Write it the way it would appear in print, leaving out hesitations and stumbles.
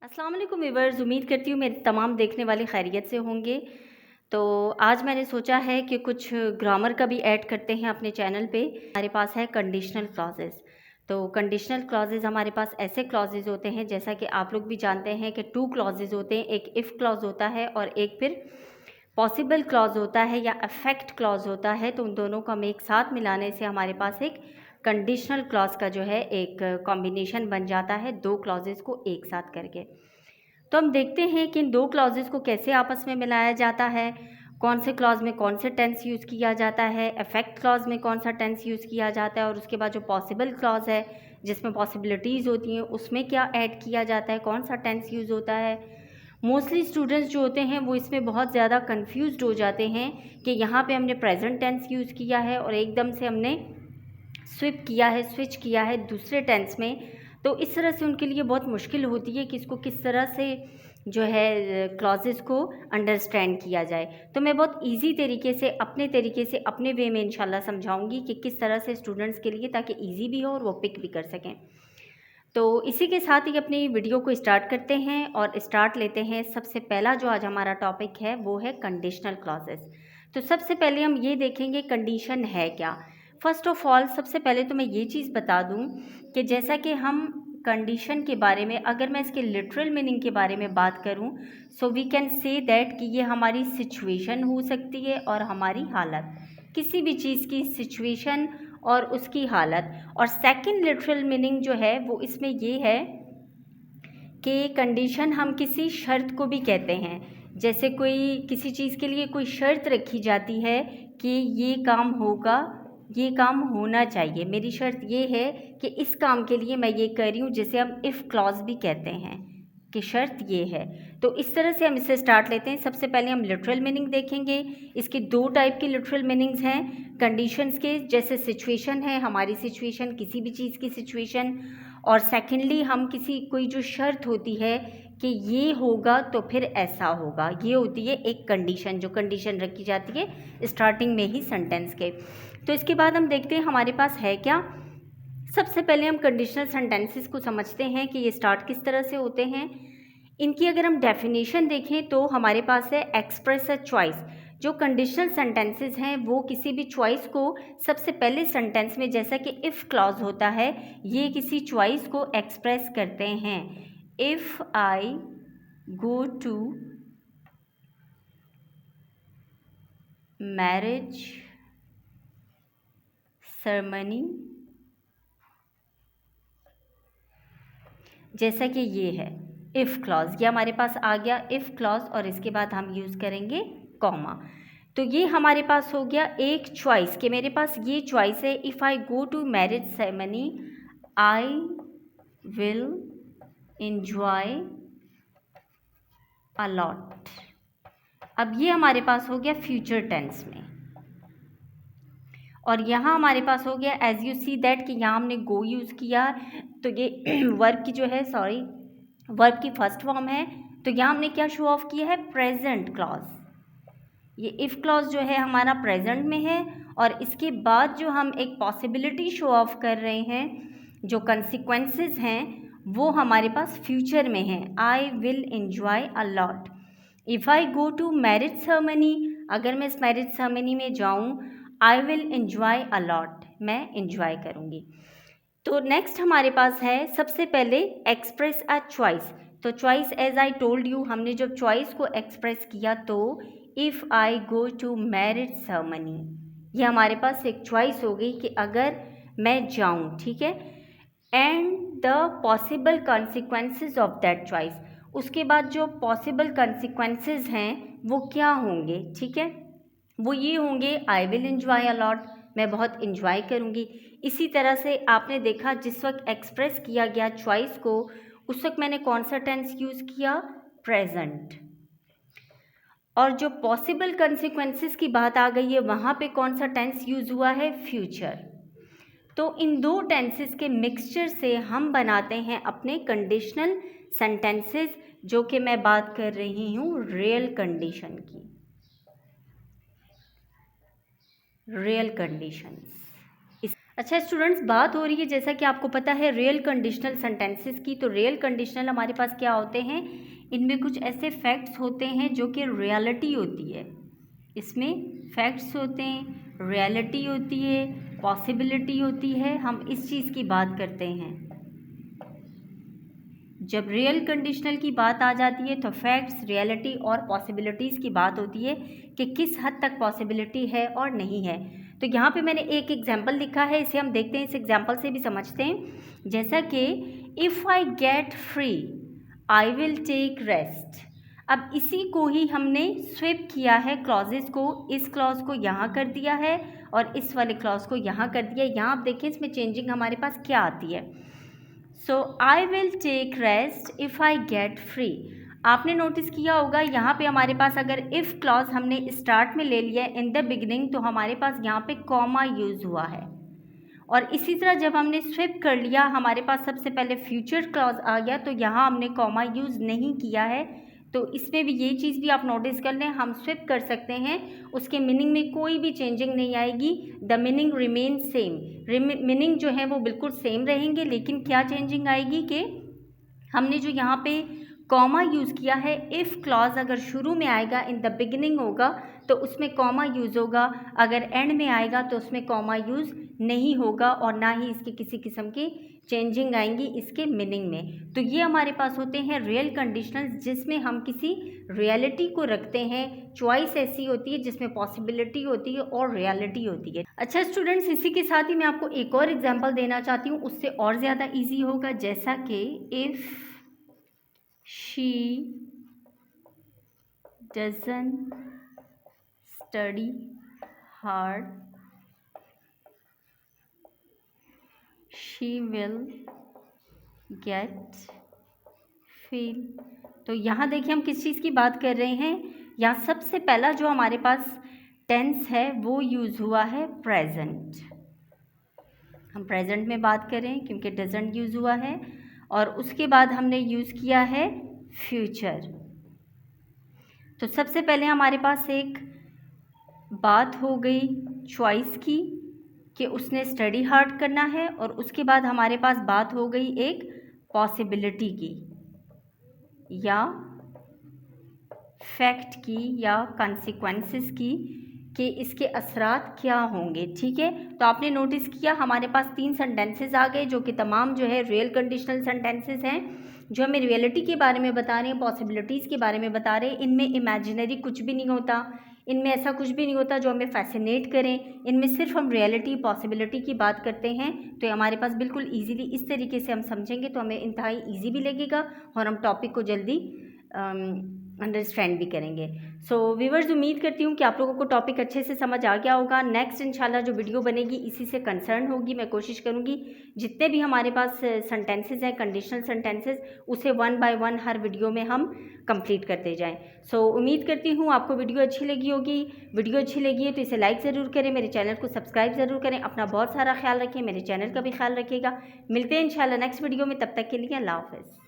अस्सलाम वालेकुम व्यूअर्स, उम्मीद करती हूँ मेरे तमाम देखने वाले खैरियत से होंगे। तो आज मैंने सोचा है कि कुछ ग्रामर का भी ऐड करते हैं अपने चैनल पे। हमारे पास है कंडीशनल क्लॉजेज़। तो कंडीशनल क्लॉजेज़ हमारे पास ऐसे क्लॉजेज़ होते हैं, जैसा कि आप लोग भी जानते हैं कि 2 क्लॉजेज़ होते हैं, एक इफ़ क्लॉज़ होता है और एक फिर पॉसिबल क्लॉज़ होता है या अफेक्ट क्लॉज़ होता है। तो उन दोनों को हम एक साथ मिलाने से हमारे पास एक कंडीशनल क्लॉज़ का जो है एक कॉम्बिनेशन बन जाता है, 2 क्लॉजेज़ को एक साथ करके। तो हम देखते हैं कि इन 2 क्लॉजेज़ को कैसे आपस में मिलाया जाता है, कौन से क्लॉज़ में कौन से टेंस यूज़ किया जाता है, अफेक्ट क्लॉज़ में कौन सा टेंस यूज़ किया जाता है, और उसके बाद जो पॉसिबल क्लॉज़ है जिसमें पॉसिबिलिटीज़ होती हैं उसमें क्या ऐड किया जाता है, कौन सा टेंस यूज़ होता है। मोस्टली स्टूडेंट्स जो होते हैं वो इसमें बहुत ज़्यादा कन्फ्यूज़्ड हो जाते हैं कि यहाँ पे हमने प्रेजेंट टेंस यूज़ किया है और एकदम से हमने स्विच किया है दूसरे टेंस में। तो इस तरह से उनके लिए बहुत मुश्किल होती है कि इसको किस तरह से जो है क्लॉजेज़ को अंडरस्टैंड किया जाए। तो मैं बहुत ईज़ी तरीके से अपने वे में इंशाल्लाह समझाऊंगी कि किस तरह से स्टूडेंट्स के लिए, ताकि ईज़ी भी हो और वो पिक भी कर सकें। तो इसी के साथ ही अपनी वीडियो को स्टार्ट करते हैं और स्टार्ट लेते हैं। सबसे पहला जो आज हमारा टॉपिक है वो है कंडीशनल क्लॉजेज़। तो सबसे पहले हम ये देखेंगे कंडीशन है क्या। फ़र्स्ट ऑफ़ ऑल सबसे पहले तो मैं ये चीज़ बता दूं कि जैसा कि हम कंडीशन के बारे में, अगर मैं इसके लिटरल मीनिंग के बारे में बात करूं, so we can say that कि ये हमारी सिचुएशन हो सकती है और हमारी हालत, किसी भी चीज़ की सिचुएशन और उसकी हालत। और सेकंड लिटरल मीनिंग जो है वो इसमें ये है कि कंडीशन हम किसी शर्त को भी कहते हैं। जैसे कोई किसी चीज़ के लिए कोई शर्त रखी जाती है कि ये काम होगा, ये काम होना चाहिए, मेरी शर्त ये है कि इस काम के लिए मैं ये कर रही हूँ, जिसे हम इफ़ क्लॉज भी कहते हैं कि शर्त ये है। तो इस तरह से हम इसे स्टार्ट लेते हैं। सबसे पहले हम लिटरल मीनिंग देखेंगे। इसके 2 टाइप के लिटरल मीनिंग्स हैं कंडीशंस के, जैसे सिचुएशन है, हमारी सिचुएशन, किसी भी चीज़ की सिचुएशन। और सेकेंडली हम कोई जो शर्त होती है कि ये होगा तो फिर ऐसा होगा, ये होती है एक कंडीशन, जो कंडीशन रखी जाती है स्टार्टिंग में ही सेंटेंस के। तो इसके बाद हम देखते हैं हमारे पास है क्या। सबसे पहले हम कंडीशनल सेंटेंसेस को समझते हैं कि ये स्टार्ट किस तरह से होते हैं। इनकी अगर हम डेफिनेशन देखें तो हमारे पास है एक्सप्रेस अ चॉइस। जो कंडीशनल सेंटेंसेस हैं वो किसी भी चॉइस को सबसे पहले सेंटेंस में, जैसा कि इफ़ क्लॉज होता है, ये किसी चॉइस को एक्सप्रेस करते हैं। If I go to marriage ceremony, जैसा कि ये है इफ़ क्लॉज, ये हमारे पास आ गया इफ़ क्लॉज, और इसके बाद हम यूज़ करेंगे कॉमा। तो ये हमारे पास हो गया एक चॉइस कि मेरे पास ये चॉइस है, if I go to marriage ceremony I will enjoy a lot. अब ये हमारे पास हो गया फ्यूचर टेंस में, और यहाँ हमारे पास हो गया एज यू सी दैट कि यहाँ हमने गो यूज़ किया, तो ये वर्ब की जो है, सॉरी, वर्ब की फर्स्ट फॉर्म है। तो यहाँ हमने क्या शो ऑफ किया है, प्रेजेंट क्लॉज। ये इफ़ क्लॉज जो है हमारा प्रेजेंट में है, और इसके बाद जो हम एक पॉसिबिलिटी शो ऑफ कर रहे हैं, जो कंसिक्वेंसेस हैं, वो हमारे पास फ्यूचर में है। I will enjoy a lot. If I go to marriage ceremony, अगर मैं इस मैरिज सेरेमनी में जाऊँ, I will enjoy a lot, मैं इंजॉय करूँगी। तो नेक्स्ट हमारे पास है सबसे पहले एक्सप्रेस अ चॉइस। तो choice as I told you, हमने जब चॉइस को एक्सप्रेस किया तो if I go to marriage ceremony, ये हमारे पास एक चॉइस हो गई कि अगर मैं जाऊं, ठीक है। And the possible consequences of that choice, उसके बाद जो पॉसिबल कॉन्सिक्वेंसेज हैं वो क्या होंगे, ठीक है, वो ये होंगे आई विल इंजॉय अ लॉट, मैं बहुत इंजॉय करूँगी। इसी तरह से आपने देखा जिस वक्त एक्सप्रेस किया गया चॉइस को, उस वक्त मैंने कौन सा टेंस यूज़ किया, प्रेजेंट। और जो पॉसिबल कंसिक्वेंसेस की बात आ गई है, वहाँ पे कौन सा टेंस यूज़ हुआ है, फ्यूचर। तो इन 2 टेंसेस के मिक्सचर से हम बनाते हैं अपने कंडीशनल सेंटेंसेस, जो कि मैं बात कर रही हूँ रियल कंडीशन की, रियल कंडीशंस। अच्छा स्टूडेंट्स, बात हो रही है जैसा कि आपको पता है रियल कंडीशनल सेंटेंसेस की। तो रियल कंडीशनल हमारे पास क्या होते हैं, इनमें कुछ ऐसे फैक्ट्स होते हैं जो कि रियलिटी होती है। इसमें फैक्ट्स होते हैं, रियलिटी होती है, पॉसिबिलिटी होती है। हम इस चीज़ की बात करते हैं। जब रियल कंडीशनल की बात आ जाती है तो फैक्ट्स, रियलिटी और पॉसिबिलिटीज़ की बात होती है कि किस हद तक पॉसिबिलिटी है और नहीं है। तो यहाँ पे मैंने एक एग्जांपल लिखा है, इसे हम देखते हैं, इस एग्जांपल से भी समझते हैं। जैसा कि if I get free I will take rest. अब इसी को ही हमने स्विप किया है, क्लॉजेस को, इस क्लॉज को यहाँ कर दिया है और इस वाले क्लॉज को यहाँ कर दिया है। यहाँ आप देखें इसमें चेंजिंग हमारे पास क्या आती है। So I will take rest if I get free. आपने नोटिस किया होगा यहाँ पे हमारे पास अगर इफ़ क्लॉज हमने स्टार्ट में ले लिया इन द बिगिनिंग तो हमारे पास यहाँ पे कॉमा यूज़ हुआ है। और इसी तरह जब हमने स्विप कर लिया हमारे पास सबसे पहले फ्यूचर क्लॉज आ गया, तो यहाँ हमने कॉमा यूज़ नहीं किया है। तो इसमें भी ये चीज़ भी आप नोटिस कर लें, हम स्विप कर सकते हैं, उसके मीनिंग में कोई भी चेंजिंग नहीं आएगी। The meaning remain same, meaning जो है वो बिल्कुल सेम रहेंगे, लेकिन क्या चेंजिंग आएगी कि हमने जो यहाँ पे कॉमा यूज़ किया है, इफ़ क्लॉज अगर शुरू में आएगा, इन द बिगिनिंग होगा तो उसमें कॉमा यूज़ होगा, अगर एंड में आएगा तो उसमें कॉमा यूज़ नहीं होगा और ना ही इसकी किसी किस्म की चेंजिंग आएंगी इसके मीनिंग में। तो ये हमारे पास होते हैं रियल कंडीशनल्स, जिसमें हम किसी रियलिटी को रखते हैं। चॉइस ऐसी होती है जिसमें पॉसिबिलिटी होती है और रियलिटी होती है। अच्छा स्टूडेंट्स, इसी के साथ ही मैं आपको एक और एग्जाम्पल देना चाहती हूँ, उससे और ज़्यादा ईजी होगा। जैसा कि if she doesn't study hard she will get fail। तो यहाँ देखिए हम किस चीज़ की बात कर रहे हैं। यहाँ सबसे पहला जो हमारे पास टेंस है वो यूज़ हुआ है प्रेजेंट। हम प्रेजेंट में बात करें क्योंकि डजंट यूज़ हुआ है, और उसके बाद हमने यूज़ किया है फ्यूचर। तो सबसे पहले हमारे पास एक बात हो गई चॉइस की कि उसने स्टडी हार्ड करना है, और उसके बाद हमारे पास बात हो गई एक पॉसिबिलिटी की या फैक्ट की या कॉन्सिक्वेंसेस की कि इसके असरात क्या होंगे। ठीक है, तो आपने नोटिस किया हमारे पास 3 सेंटेंसेस आ गए जो कि तमाम जो है रियल कंडीशनल सेंटेंसेस हैं, जो हमें रियलिटी के बारे में बता रहे हैं, पॉसिबिलिटीज़ के बारे में बता रहे हैं। इनमें इमेजिनरी कुछ भी नहीं होता, इनमें ऐसा कुछ भी नहीं होता जो हमें फैसिनेट करें। इनमें सिर्फ हम रियलिटी, पॉसिबिलिटी की बात करते हैं। तो ये हमारे पास बिल्कुल ईजीली इस तरीके से हम समझेंगे तो हमें इंतहाई ईजी भी लगेगा और हम टॉपिक को जल्दी अंडरस्टैंड भी करेंगे। सो व्यूअर्स, उम्मीद करती हूँ कि आप लोगों को टॉपिक अच्छे से समझ आ गया होगा। नेक्स्ट इंशाल्लाह जो वीडियो बनेगी इसी से कंसर्न होगी। मैं कोशिश करूँगी जितने भी हमारे पास सेंटेंसेस हैं, कंडीशनल सेंटेंसेस, उसे 1 बाय 1 हर वीडियो में हम कंप्लीट करते जाएं। सो उम्मीद करती हूँ आपको वीडियो अच्छी लगी होगी। वीडियो अच्छी लगी है तो इसे लाइक ज़रूर करें, मेरे चैनल को सब्सक्राइब ज़रूर करें, अपना बहुत सारा ख्याल रखें, मेरे चैनल का भी ख्याल रखिएगा। मिलते हैं इंशाल्लाह नेक्स्ट वीडियो में, तब तक के लिए अल्लाह हाफ़िज़।